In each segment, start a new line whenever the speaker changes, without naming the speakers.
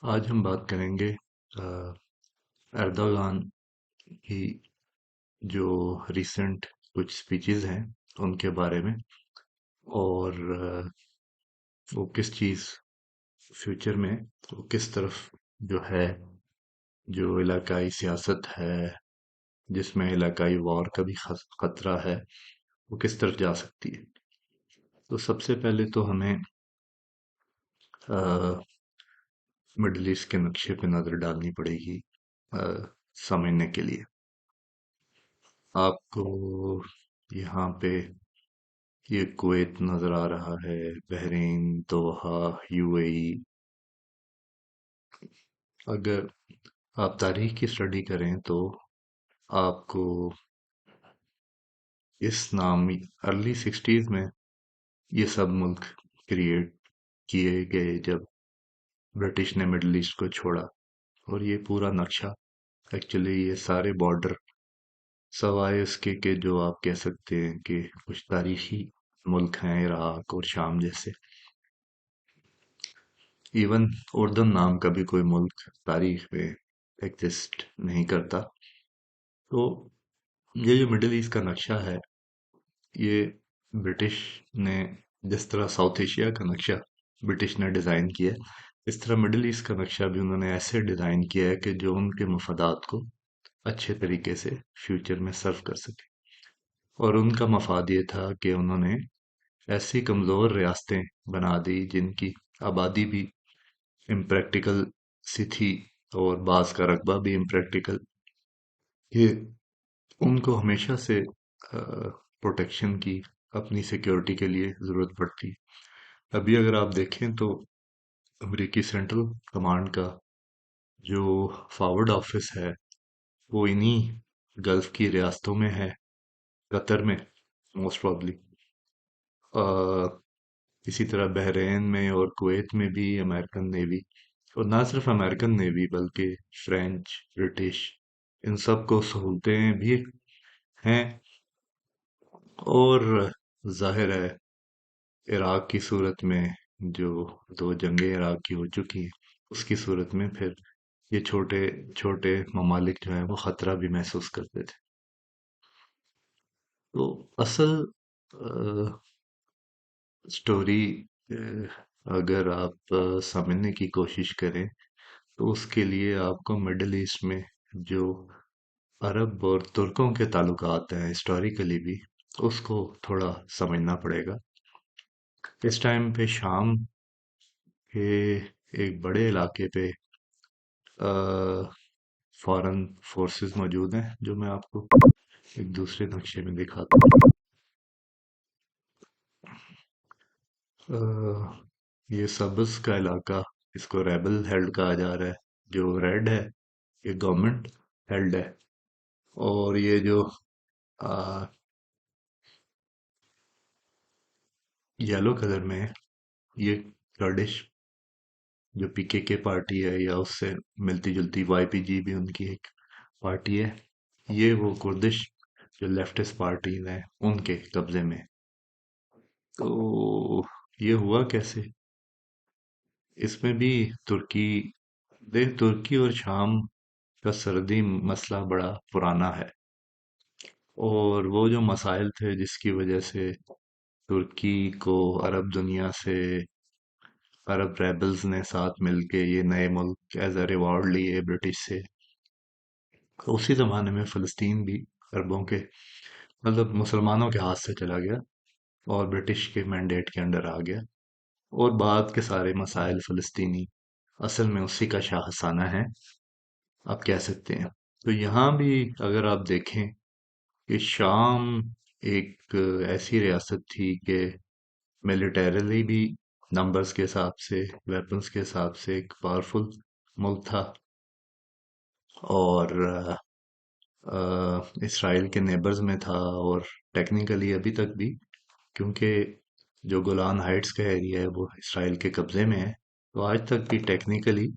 آج ہم بات کریں گے اردوغان کی جو ریسنٹ کچھ سپیچز ہیں ان کے بارے میں، اور وہ کس چیز فیوچر میں وہ کس طرف جو ہے، جو علاقائی سیاست ہے جس میں علاقائی وار کا بھی خطرہ ہے، وہ کس طرف جا سکتی ہے۔ تو سب سے پہلے تو ہمیں مڈل ایسٹ کے نقشے پہ نظر ڈالنی پڑے گی سمجھنے کے لیے۔ آپ کو یہاں پہ یہ کویت نظر آ رہا ہے، بحرین، دوحہ، یو اے ای۔ اگر آپ تاریخ کی اسٹڈی کریں تو آپ کو اس نامی ارلی سکسٹیز میں یہ سب ملک کریٹ کیے گئے جب برٹش نے مڈل ایسٹ کو چھوڑا، اور یہ پورا نقشہ ایکچولی یہ سارے بارڈر سوائے اس کے کہ جو آپ کہہ سکتے ہیں کہ کچھ تاریخی ملک ہیں عراق اور شام جیسے، ایون اردن نام کا بھی کوئی ملک تاریخ میں ایگزسٹ نہیں کرتا۔ تو یہ جو مڈل ایسٹ کا نقشہ ہے، یہ برٹش نے جس طرح ساؤتھ ایشیا کا نقشہ برٹش نے ڈیزائن کیا، اس طرح مڈل ایسٹ کا نقشہ بھی انہوں نے ایسے ڈیزائن کیا ہے کہ جو ان کے مفادات کو اچھے طریقے سے فیوچر میں سرو کر سکے۔ اور ان کا مفاد یہ تھا کہ انہوں نے ایسی کمزور ریاستیں بنا دی جن کی آبادی بھی امپریکٹیکل سی تھی، اور بعض کا رقبہ بھی امپریکٹیکل، کہ ان کو ہمیشہ سے پروٹیکشن کی، اپنی سیکیورٹی کے لیے ضرورت پڑتی۔ ابھی اگر آپ دیکھیں تو امریکی سینٹرل کمانڈ کا جو فارورڈ آفس ہے وہ انہی گلف کی ریاستوں میں ہے، قطر میں موسٹ پرابلی، اسی طرح بحرین میں اور کویت میں بھی امریکن نیوی، اور نہ صرف امریکن نیوی بلکہ فرینچ، برٹش، ان سب کو سہولتیں بھی ہیں۔ اور ظاہر ہے عراق کی صورت میں جو دو جنگیں عراق کی ہو چکی ہیں، اس کی صورت میں پھر یہ چھوٹے چھوٹے ممالک جو ہیں وہ خطرہ بھی محسوس کرتے تھے۔ تو اصل سٹوری اگر آپ سمجھنے کی کوشش کریں تو اس کے لیے آپ کو مڈل ایسٹ میں جو عرب اور ترکوں کے تعلقات ہیں ہسٹوریکلی بھی، اس کو تھوڑا سمجھنا پڑے گا۔ اس ٹائم پہ شام کے ایک بڑے علاقے پہ فارن فورسز موجود ہیں، جو میں آپ کو ایک دوسرے نقشے میں دکھاتا ہوں۔ یہ سبز کا علاقہ، اس کو ریبل ہیلڈ کہا جا رہا ہے، جو ریڈ ہے یہ گورنمنٹ ہیلڈ ہے، اور یہ جو یلو کلر میں ہے یہ کرڈش جو پی کے پارٹی ہے، یا اس سے ملتی جلتی وائی پی جی بھی ان کی ایک پارٹی ہے، یہ وہ کردش جو لیفٹسٹ پارٹیز ہیں ان کے قبضے میں۔ تو یہ ہوا کیسے؟ اس میں بھی ترکی اور شام کا سرحدی مسئلہ بڑا پرانا ہے، اور وہ جو مسائل تھے جس کی وجہ سے ترکی کو عرب دنیا سے، عرب ریبلز نے ساتھ مل کے یہ نئے ملک ایز اے ریوارڈ لیے برٹش سے، اسی زمانے میں فلسطین بھی عربوں کے، مطلب مسلمانوں کے ہاتھ سے چلا گیا اور برٹش کے مینڈیٹ کے انڈر آ گیا، اور بعد کے سارے مسائل فلسطینی اصل میں اسی کا شاہ حسانہ ہے، آپ کہہ سکتے ہیں۔ تو یہاں بھی اگر آپ دیکھیں کہ شام ایک ایسی ریاست تھی کہ ملیٹریلی بھی نمبرز کے حساب سے، ویپنز کے حساب سے ایک پاورفل ملک تھا، اور اسرائیل کے نیبرز میں تھا، اور ٹیکنیکلی ابھی تک بھی، کیونکہ جو گولان ہائٹس کا ایریا ہے وہ اسرائیل کے قبضے میں ہے، تو آج تک بھی ٹیکنیکلی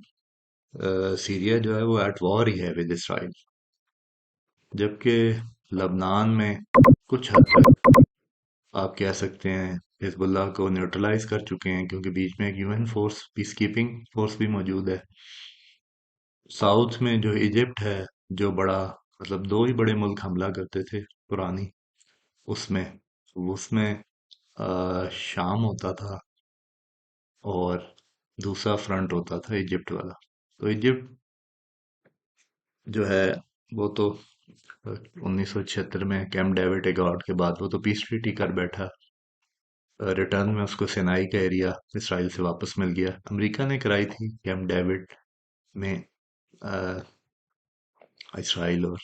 سیریا جو ہے وہ ایٹ وار ہی ہے ود اسرائیل، جبکہ لبنان میں کچھ حد تک آپ کہہ سکتے ہیں حزب اللہ کو نیوٹرلائز کر چکے ہیں، کیونکہ بیچ میں ایک U N force, peacekeeping force بھی موجود ہے۔ ساؤتھ میں جو ایجپٹ ہے، جو بڑا، مطلب دو ہی بڑے ملک حملہ کرتے تھے پرانی، اس میں اس میں شام ہوتا تھا، اور دوسرا فرنٹ ہوتا تھا ایجپٹ والا۔ تو ایجپٹ جو ہے وہ تو 1976 میں کیمپ ڈیوڈ ایگارڈ کے بعد وہ تو پیس ٹریٹی کر بیٹھا، ریٹرن میں اس کو سینائی کا ایریا اسرائیل سے واپس مل گیا۔ امریکہ نے کرائی تھی کیمپ ڈیوڈ میں اسرائیل اور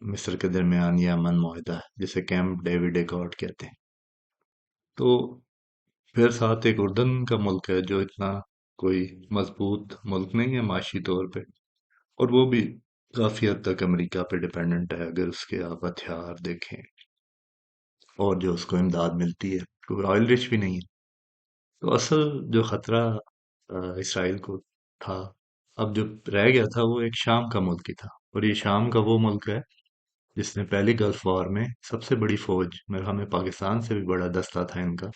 مصر کے درمیان یہ امن معاہدہ، جسے کیمپ ڈیوڈ ایکارڈ کہتے ہیں۔ تو پھر ساتھ ایک اردن کا ملک ہے، جو اتنا کوئی مضبوط ملک نہیں ہے معاشی طور پہ، اور وہ بھی کافی حد تک امریکہ پہ ڈپینڈنٹ ہے، اگر اس کے آپ ہتھیار دیکھیں اور جو اس کو امداد ملتی ہے، کیونکہ آئل رچ بھی نہیں ہے۔ تو اصل جو خطرہ اسرائیل کو تھا، اب جو رہ گیا تھا وہ ایک شام کا ملک ہی تھا، اور یہ شام کا وہ ملک ہے جس نے پہلی گلف وار میں سب سے بڑی فوج، میرے خیال میں پاکستان سے بھی بڑا دستہ تھا ان کا،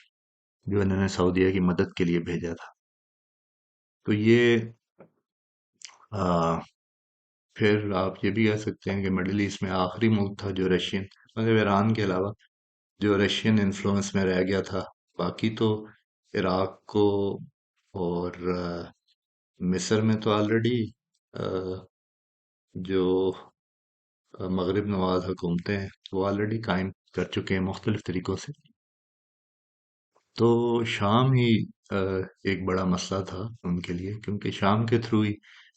جو انہوں نے سعودیہ کی مدد کے لیے بھیجا تھا۔ تو یہ پھر آپ یہ بھی کہہ سکتے ہیں کہ مڈل ایسٹ میں آخری ملک تھا جو رشین، مطلب ایران کے علاوہ، جو رشین انفلوئنس میں رہ گیا تھا۔ باقی تو عراق کو اور مصر میں تو آلریڈی جو مغرب نواز حکومتیں ہیں وہ آلریڈی قائم کر چکے ہیں مختلف طریقوں سے۔ تو شام ہی ایک بڑا مسئلہ تھا ان کے لیے، کیونکہ شام کے تھرو ہی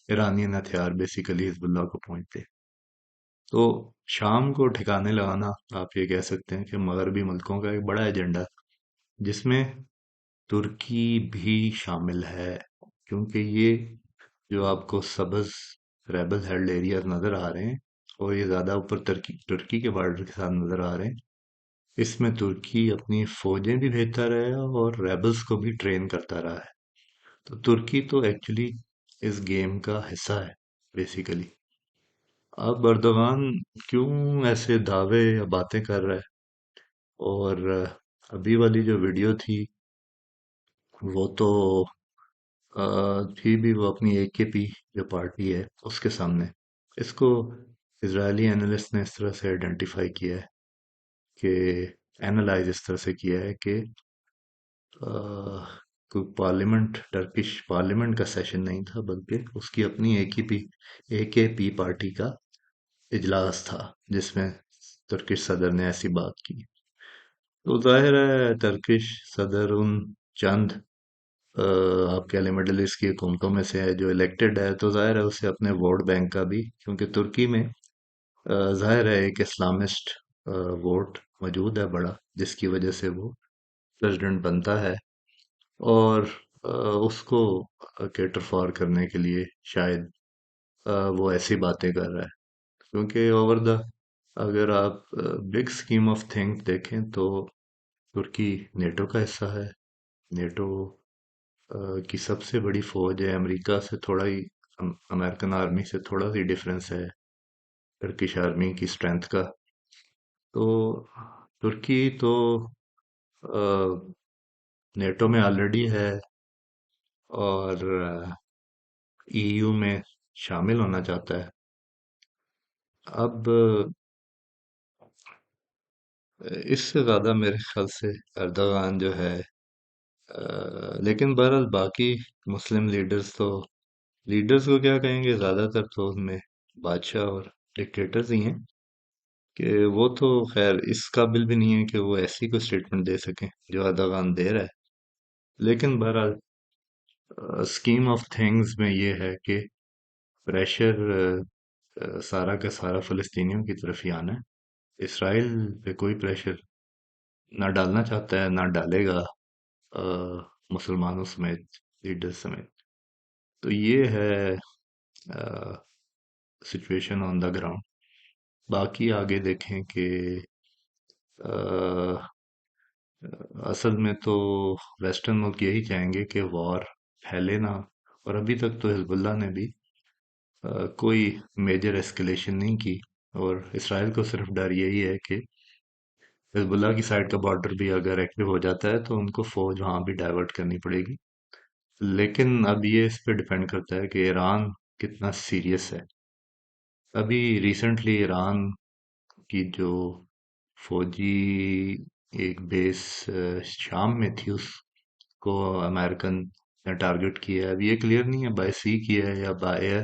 ایرانین ہتھیار بیسیکلی حزب اللہ کو پہنچتے۔ تو شام کو ٹھکانے لگانا، آپ یہ کہہ سکتے ہیں کہ مغربی ملکوں کا ایک بڑا ایجنڈا، جس میں ترکی بھی شامل ہے، کیونکہ یہ جو آپ کو سبز ریبل ہیلڈ ایریاز نظر آ رہے ہیں، اور یہ زیادہ اوپر ترکی کے بارڈر کے ساتھ نظر آ رہے ہیں، اس میں ترکی اپنی فوجیں بھی بھیجتا رہا ہے اور ریبلز کو بھی ٹرین کرتا رہا ہے۔ تو ترکی تو ایکچولی اس گیم کا حصہ ہے بیسیکلی۔ اب اردوغان کیوں ایسے دعوے یا باتیں کر رہا ہے؟ اور ابھی والی جو ویڈیو تھی وہ تو تھی بھی وہ اپنی اے کے پی جو پارٹی ہے اس کے سامنے، اس کو اسرائیلی اینالسٹ نے اس طرح سے آئیڈینٹیفائی کیا ہے کہ اینالائز اس طرح سے کیا ہے کہ کوئی پارلیمنٹ، ٹرکش پارلیمنٹ کا سیشن نہیں تھا، بلکہ اس کی اپنی اے کے پی پارٹی کا اجلاس تھا، جس میں ترکش صدر نے ایسی بات کی۔ تو ظاہر ہے ترکش صدر ان چند آپ کہہ لیں مڈل ایسٹ کی حکومتوں میں سے ہے جو الیکٹڈ ہے، تو ظاہر ہے اسے اپنے ووٹ بینک کا بھی، کیونکہ ترکی میں ظاہر ہے ایک اسلامسٹ ووٹ موجود ہے بڑا، جس کی وجہ سے وہ پریزیڈنٹ بنتا ہے، اور اس کو کیٹر فار کرنے کے لیے شاید وہ ایسی باتیں کر رہا ہے، کیونکہ اوور دا، اگر آپ بگ اسکیم آف تھنگ دیکھیں تو ترکی نیٹو کا حصہ ہے، نیٹو کی سب سے بڑی فوج ہے، امریکہ سے تھوڑا ہی، امریکن آرمی سے تھوڑا سی ڈفرینس ہے ٹرکش آرمی کی اسٹرینتھ کا۔ تو ترکی تو نیٹو میں آلریڈی ہے، اور ای یو میں شامل ہونا چاہتا ہے۔ اب اس سے زیادہ میرے خیال سے اردوغان جو ہے، لیکن بہرحال باقی مسلم لیڈرز کو کیا کہیں گے، زیادہ تر تو ان میں بادشاہ اور ڈکٹیٹرز ہی ہیں، کہ وہ تو خیر اس قابل بھی نہیں ہے کہ وہ ایسی کوئی سٹیٹمنٹ دے سکیں جو اردوغان دے رہا ہے۔ لیکن بہرحال اسکیم آف تھنگز میں یہ ہے کہ پریشر سارا کا سارا فلسطینیوں کی طرف ہی آنا ہے، اسرائیل پہ کوئی پریشر نہ ڈالنا چاہتا ہے، نہ ڈالے گا، مسلمانوں سمیت، لیڈر سمیت۔ تو یہ ہے سچویشن آن دا گراؤنڈ۔ باقی آگے دیکھیں کہ اصل میں تو ویسٹرن ملک یہی چاہیں گے کہ وار پھیلے نہ، اور ابھی تک تو حزب اللہ نے بھی کوئی میجر ایسکلیشن نہیں کی، اور اسرائیل کو صرف ڈر یہی ہے کہ حزب اللہ کی سائڈ کا بارڈر بھی اگر ایکٹیو ہو جاتا ہے تو ان کو فوج وہاں بھی ڈائیورٹ کرنی پڑے گی. لیکن اب یہ اس پہ ڈیپینڈ کرتا ہے کہ ایران کتنا سیریس ہے. ابھی ریسنٹلی ایران کی جو فوجی ایک بیس شام میں تھی، اس کو امریکن نے ٹارگٹ کیا ہے. اب یہ کلیئر نہیں ہے بائی سی کیا ہے یا بائی ایئر،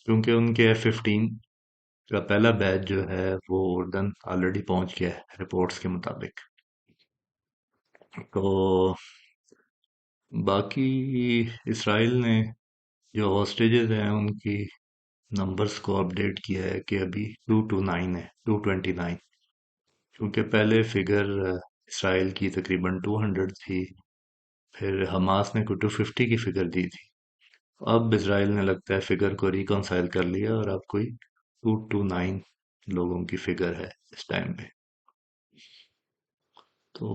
کیونکہ ان کے F-15 کا پہلا بیچ جو ہے وہ اردن آلریڈی پہنچ گیا ہے رپورٹس کے مطابق. تو باقی اسرائیل نے جو ہاسٹیجز ہیں ان کی نمبرز کو اپڈیٹ کیا ہے کہ ابھی 229 ہے، 229. کیونکہ پہلے فگر اسرائیل کی تقریباً 200 تھی، پھر حماس نے کوئی 250 کی فگر دی تھی. اب اسرائیل نے لگتا ہے فگر کو ریکنسائل کر لیا اور اب کوئی 229 لوگوں کی فگر ہے اس ٹائم پہ. تو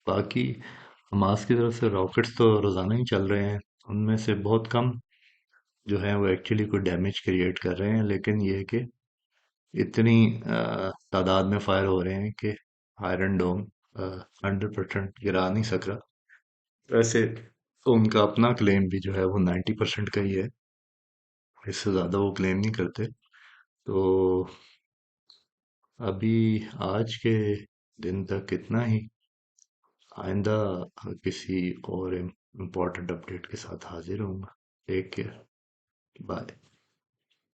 باقی حماس کی طرف سے راکٹس تو روزانہ ہی چل رہے ہیں، ان میں سے بہت کم جو ہیں وہ ایکچولی کوئی ڈیمیج کریٹ کر رہے ہیں، لیکن یہ کہ اتنی تعداد میں فائر ہو رہے ہیں کہ آئرن ڈوم 100% گرا نہیں سک رہا. ویسے تو ان کا اپنا کلیم بھی جو ہے وہ 90% کا ہی ہے، اس سے زیادہ وہ کلیم نہیں کرتے. تو ابھی آج کے دن تک اتنا ہی. آئندہ کسی اور امپورٹنٹ اپڈیٹ کے ساتھ حاضر ہوں گا. Take care, bye.